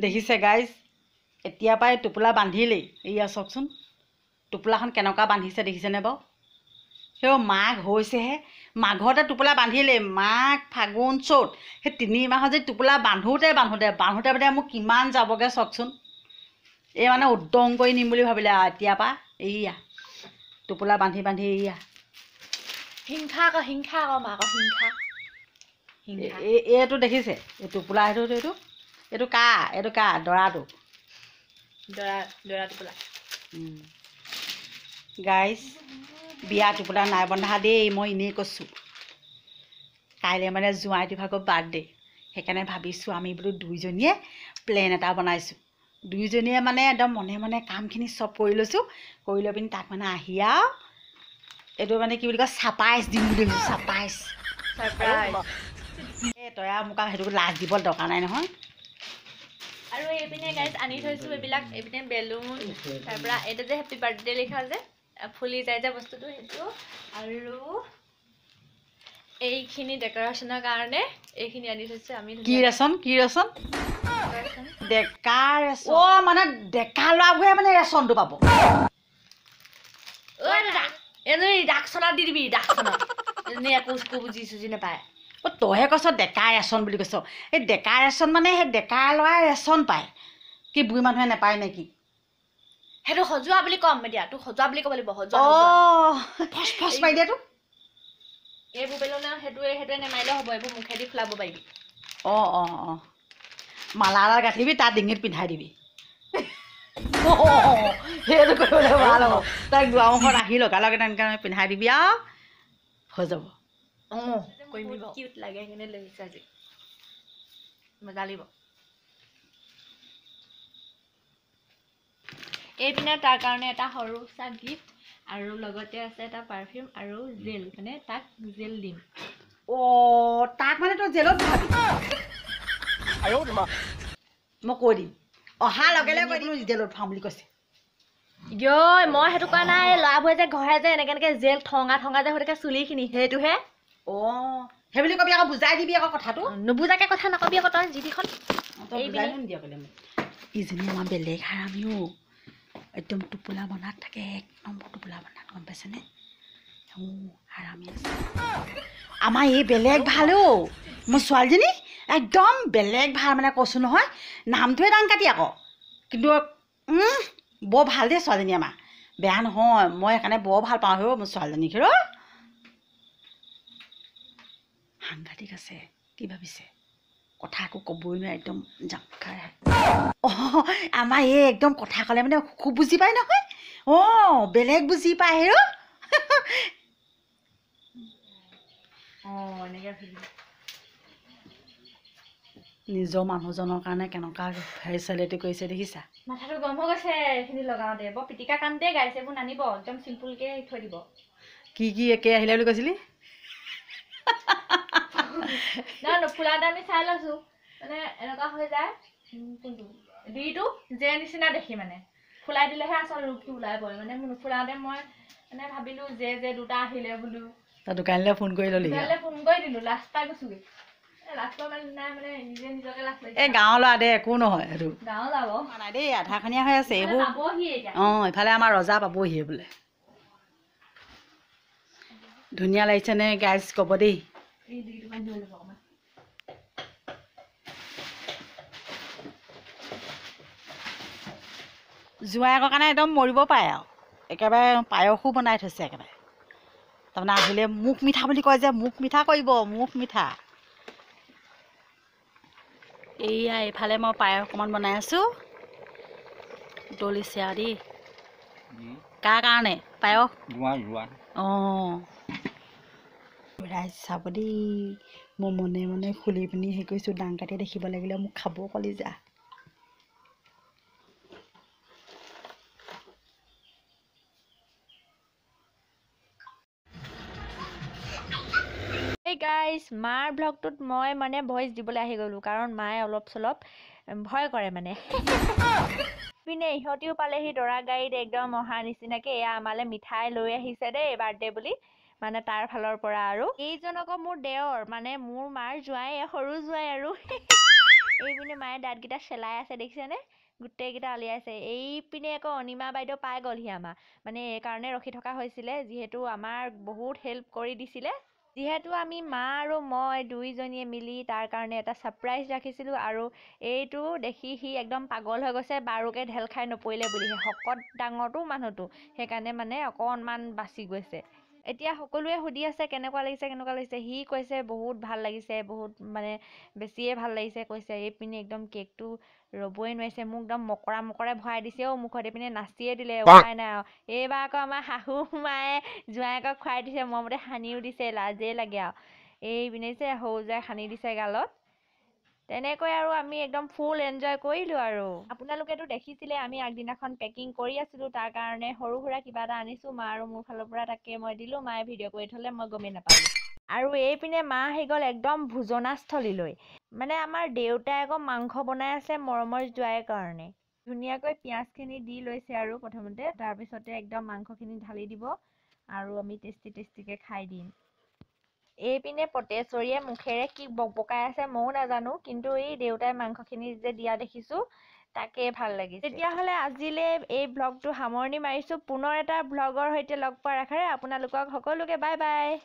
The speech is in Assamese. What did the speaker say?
দেখিছে গাইজ এতিয়া পাই টোপোলা বান্ধিলেই এইয়া চাওকচোন টোপোলাখন কেনেকুৱা বান্ধিছে দেখিছেনে বাৰু সেই মাঘ হৈছেহে মাঘতে টোপোলা বান্ধিলেই মাঘ ফাগুন চ'ত সেই 3 মাহত যে টোপোলা বান্ধোতে মানে মোক কিমান যাবগৈ চাওকচোন এই মানে উদ্যম কৰি নিম বুলি ভাবিলে আৰু এতিয়াৰ পৰা এইয়া টোপোলা বান্ধি এইয়া হিংসা আকৌ মাক হিংসা এইটো দেখিছে এই টোপোলা এইটো কা দৰাটো দৰা টোপোলা গাইজ বিয়া টোপোলা নাই বন্ধা দেই মই এনেই কৈছোঁ কাইলৈ মানে জোঁৱাইটো ভাগৰ বাৰ্থডে সেইকাৰণে ভাবিছোঁ আমি বোলো দুইজনীয়ে প্লেন এটা বনাইছোঁ দুইজনীয়ে মানে একদম মনে কামখিনি চব কৰি লৈছোঁ কৰি লৈ পিনি তাক মানে আহি আৰু এইটো মানে কি বুলি কয় ছাৰপ্ৰাইজ দিম বুলি ভাবিছোঁ ছাৰপ্ৰাইজ এই তই আৰু মোক সেইটো লাজ দিব দৰকাৰ নাই নহয় আৰু এইপিনে গাইজ আনি থৈছোঁ এইপিনে বেলুন তাৰপৰা এইটো যে হেপী বাৰ্থডে লিখা যে ফুলি যায় যে বস্তুটো সেইটো আৰু এইখিনি ডেক'ৰেশ্যনৰ কাৰণে এইখিনি আনি থৈছোঁ আমি কি ৰেচন ডেকা ৰেচন মানে ডেকা ল'ৰাবোৰে মানে ৰেচনটো পাব ঐ দাদা এজনী ডাকচনাত দি দিবি ডাকচনাত এজনী একো বুজি নাপায় তইহে কৈছ ডেকা ৰেচন বুলি কৈছ এই ডেকা ৰেচন মানে সেই ডেকা ল'ৰাই ৰেচন পায় কি বুঢ়ী মানুহে নাপায় নেকি সেইটো সজোৱা বুলি ক'ম এতিয়া তোক সজোৱা বুলি ক'ব লাগিব ফচ মাৰি দিয়া তোক এইবোৰ বেলুন সেইটোৱে নেমাৰিলেও হ'ব এইবোৰ মুখেদি ফুলাব পাৰিবি মালা এডাল গাঁঠিবি তাত ডিঙিত পিন্ধাই দিবি সেইটো কৰিবলৈ ভাল হ'ব তাইক দুৱাৰমুখত আহি লগালগে তেনেকৈ পিন্ধাই দিবি আৰু হৈ যাব কিউট লাগে সেইখিনি লৈছে আজি মজা লাগিব এইপিনে তাৰ কাৰণে এটা সৰু চা গিফ্ট আৰু লগতে আছে এটা পাৰফিউম আৰু জেল মানে তাক জেল দিম তাক মানে তই জেলত ভাবি মই কৈ দিম অহাৰ লগে লগে কৈ দিম জেলত থওঁ বুলি কৈছে মই সেইটো কোৱা নাই ল'ৰাবোৰে যে ঘৰে যে এনেকে জেল ঠঙা যে হৈ থাকে চুলিখিনি সেইটোহে সেই বুলি কবি আকৌ বুজাই দিবি আকৌ কথাটো নুবুজাকে কথা নকবি আকৌ তই যিখন ইজনী আমাৰ বেলেগ হাৰামিও একদম টোপোলা বনাত থাকে 1 নম্বৰ টোপোলা বনাত গম পাইছেনে হাৰামি আছে আমাৰ এই বেলেগ ভাল মোৰ ছোৱালীজনী একদম বেলেগ ভাল মানে কৈছোঁ নহয় নামটোৱে দাং কাটি আকৌ কিন্তু বৰ ভাল দেই ছোৱালীজনী আমাৰ বেয়া নহয় মই সেইকাৰণে বৰ ভাল পাওঁ মোৰ ছোৱালীজনীক সাংঘাতিক আছে কি ভাবিছে কথা একো ক'বই নোৱাৰে একদম জাংখাৰ আমাৰ এই একদম কথা ক'লে মানে খুব বুজি পায় নহয় বেলেগ বুজি পায় নিজৰ মানুহজনৰ কাৰণে কেনেকুৱা ফেচিলিটি কৰিছে দেখিছা মাথাটো গৰম হৈ গৈছে এইখিনি লগাওঁতে বৰ পিটিকা কামতে গাইছে এইবোৰ নানিব একদম চিম্পুলকে থৈ দিব কি একে আহিলে বুলি কৈছিলি ফুলাতে আমি চাই লৈছো মানে এনেকুৱা হৈ যায় দিটো যে নিচিনা দেখি মানে ফুলাই দিলেহে আচল ৰূপটো ওলাই পৰে মানে নুফুলাওতে মই মানে ভাবিলো যে দুটা আহিলে বোলো তই দোকানলৈ ফোন কৰি ললি ফোন কৰি দিলো লাষ্ট পাই গৈছোগে লাষ্ট মানে নাই মানে নিজকে লাষ্ট লাগিছে এই গাঁৱৰ ল'ৰা দে একো নহয় সেইটো গাঁৱৰ যাব নাই দেই আধাখনীয়া হৈ আছে এইবোৰ এইফালে আমাৰ ৰজা পাবহিয়ে বোলে ধুনীয়া লাগিছেনে গাইজ ক'ব দেই জোঁৱাইকৰ কাৰণে একদম মৰিব পাৰে আৰু একেবাৰে পায়সো বনাই থৈছে একেবাৰে তাৰমানে আহিলে মুখ মিঠা বুলি কয় যে মুখ মিঠা কৰিব মুখ মিঠা এইয়া এইফালে মই পায়স অকণমান বনাই আছোঁ উতলিছে আৰু দেই কাৰ কাৰণে পায়স ৰাইজ চাব দেই মই মনে খুলি পিনি হেৰি কৰিছোঁ দাং কাটি দেখিব লাগিলে মোক খাব কলিজা গাইজ মাৰ ব্লগটোত মই মানে ভইচ দিবলৈ আহি গ'লোঁ কাৰণ মায়ে অলপ চলপ ভয় কৰে মানে পিনে ইহঁতিও পালেহি দৰা গাড়ীত একদম অহা নিচিনাকে এয়া আমালে মিঠাই লৈ আহিছে দেই বাৰ্থডে বুলি মানে তাৰ ফালৰ পৰা আৰু এইজন আকৌ মোৰ দেওৰ মানে মোৰ মাৰ জোঁৱাই সৰু জোঁৱাই আৰু এইপিনে মায়ে দাঁতকেইটা চেলাই আছে দেখিছেনে গোটেইকেইটা আলিয়াইছে এইপিনে আকৌ অনিমা বাইদেউ পাই গ'লহি আমাৰ মানে এইকাৰণে ৰখি থকা হৈছিলে যিহেতু আমাৰ বহুত হেল্প কৰি দিছিলে যিহেতু আমি মা আৰু মই দুইজনীয়ে মিলি তাৰ কাৰণে এটা ছাৰপ্ৰাইজ ৰাখিছিলোঁ আৰু এইটো দেখি সি একদম পাগল হৈ গৈছে বাৰুকে ঢেল খাই নপৰিলে বুলিহে শকত ডাঙৰটো মানুহটো সেইকাৰণে মানে অকণমান বাচি গৈছে এতিয়া সকলোৱে সুধি আছে কেনেকুৱা লাগিছে সি কৈছে বহুত ভাল লাগিছে বহুত মানে বেছিয়ে ভাল লাগিছে কৈছে এইপিনে একদম কেকটো ৰ'বই নোৱাৰিছে মোক একদম মকৰাই ভৰাই দিছে মুখত এইপিনে নাচিয়ে দিলে উপায় নাই আৰু এইবাৰ আকৌ আমাৰ শাহু মায়ে জোঁৱায়েকক খুৱাই দিছে মৰমতে সানিও দিছে লাজেই লাগে আৰু এইপিনে যে সৰু জোঁৱাই সানি দিছে গালত তেনেকৈ আৰু আমি একদম ফুল এনজয় কৰিলোঁ আৰু আপোনালোকেতো দেখিছিলে আমি আগদিনাখন পেকিং কৰি আছিলোঁ তাৰ কাৰণে সৰু সুৰা কিবা এটা আনিছোঁ মা আৰু মোৰ ফালৰ পৰা তাকে মই দিলোঁ মায়ে ভিডিঅ' কৰি থ'লে মই গমেই নাপালোঁ আৰু এইপিনে মা আহি গ'ল একদম ভোজনাস্থলীলৈ মানে আমাৰ দেউতাই আকৌ মাংস বনাই আছে মৰমৰ জোঁৱাইৰ কাৰণে ধুনীয়াকৈ পিঁয়াজখিনি দি লৈছে আৰু প্ৰথমতে তাৰপিছতে একদম মাংসখিনি ঢালি দিব আৰু আমি টেষ্টিকৈ খাই দিম এইপিনে পটেশ্বৰীয়ে মুখেৰে কি বকবকাই আছে ময়ো নাজানো কিন্তু এই দেউতাই মাংসখিনি যে দিয়া দেখিছোঁ তাকেই ভাল লাগিছে তেতিয়াহ'লে আজিলৈ এই ব্লগটো সামৰণি মাৰিছোঁ পুনৰ এটা ব্লগৰ সৈতে লগ পোৱাৰ আশাৰে আপোনালোকক সকলোকে বাই বাই